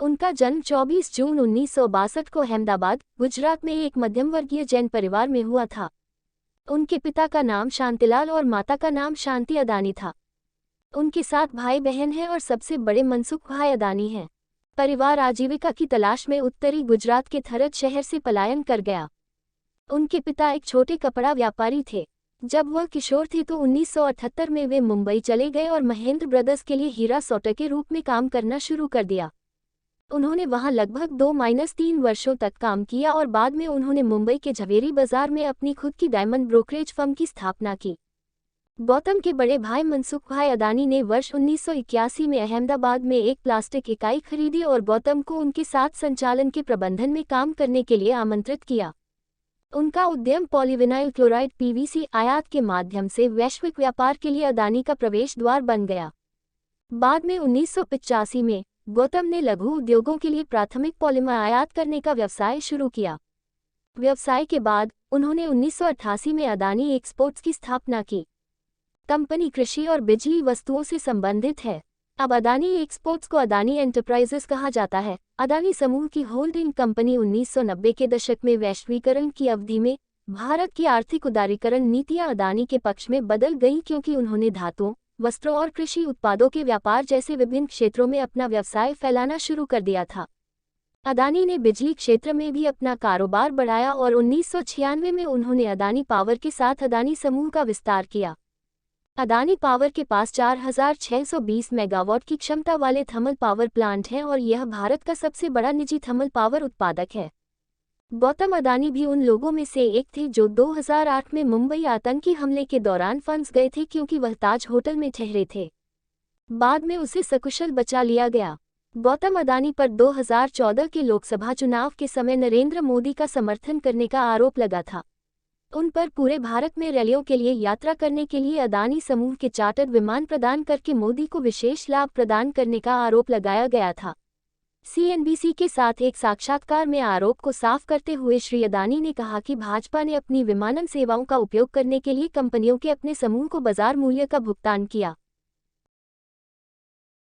उनका जन्म 24 जून 1962 को अहमदाबाद, गुजरात में एक मध्यम वर्गीय जैन परिवार में हुआ था। उनके पिता का नाम शांतिलाल और माता का नाम शांति अदानी था। उनके 7 भाई बहन हैं और सबसे बड़े मनसुख भाई अदानी हैं। परिवार आजीविका की तलाश में उत्तरी गुजरात के थरद शहर से पलायन कर गया। उनके पिता एक छोटे कपड़ा व्यापारी थे। जब वह किशोर थे तो 1978 में वे मुंबई चले गए और महेंद्र ब्रदर्स के लिए हीरा सॉर्टर के रूप में काम करना शुरू कर दिया। उन्होंने वहां लगभग 2-3 वर्षों तक काम किया और बाद में उन्होंने मुंबई के झवेरी बाजार में अपनी खुद की डायमंड ब्रोकरेज फर्म की स्थापना की। गौतम के बड़े भाई मनसुख भाई अदानी ने वर्ष 1981 में अहमदाबाद में एक प्लास्टिक इकाई खरीदी और गौतम को उनके साथ संचालन के प्रबंधन में काम करने के लिए आमंत्रित किया। उनका उद्यम पॉलीविनाइल क्लोराइड पीवीसी आयात के माध्यम से वैश्विक व्यापार के लिए अदानी का प्रवेश द्वार बन गया। बाद में 1985 में गौतम ने लघु उद्योगों के लिए प्राथमिक पॉलीमर आयात करने का व्यवसाय शुरू किया। व्यवसाय के बाद उन्होंने 1988 में अदानी एक्सपोर्ट्स की स्थापना की। कंपनी कृषि और बिजली वस्तुओं से संबंधित है। अब अदानी एक्सपोर्ट्स को अदानी एंटरप्राइजेस कहा जाता है। अदानी समूह की होल्डिंग कंपनी 1990 के दशक में वैश्वीकरण की अवधि में भारत की आर्थिक उदारीकरण नीतियां अदानी के पक्ष में बदल गईं क्योंकि उन्होंने धातुओं, वस्त्रों और कृषि उत्पादों के व्यापार जैसे विभिन्न क्षेत्रों में अपना व्यवसाय फैलाना शुरू कर दिया था। अदानी ने बिजली क्षेत्र में भी अपना कारोबार बढ़ाया और 1996 में उन्होंने अदानी पावर के साथ अदानी समूह का विस्तार किया। अदानी पावर के पास 4620 मेगावाट की क्षमता वाले थर्मल पावर प्लांट हैं और यह भारत का सबसे बड़ा निजी थर्मल पावर उत्पादक है। गौतम अदानी भी उन लोगों में से एक थे जो 2008 में मुंबई आतंकी हमले के दौरान फंस गए थे क्योंकि वह ताज होटल में ठहरे थे। बाद में उसे सकुशल बचा लिया गया। गौतम अदानी पर 2014 के लोकसभा चुनाव के समय नरेंद्र मोदी का समर्थन करने का आरोप लगा था। उन पर पूरे भारत में रैलियों के लिए यात्रा करने के लिए अदानी समूह के चार्टर्ड विमान प्रदान करके मोदी को विशेष लाभ प्रदान करने का आरोप लगाया गया था। CNBC के साथ एक साक्षात्कार में आरोप को साफ करते हुए श्री अदानी ने कहा कि भाजपा ने अपनी विमानन सेवाओं का उपयोग करने के लिए कंपनियों के अपने समूह को बाजार मूल्य का भुगतान किया।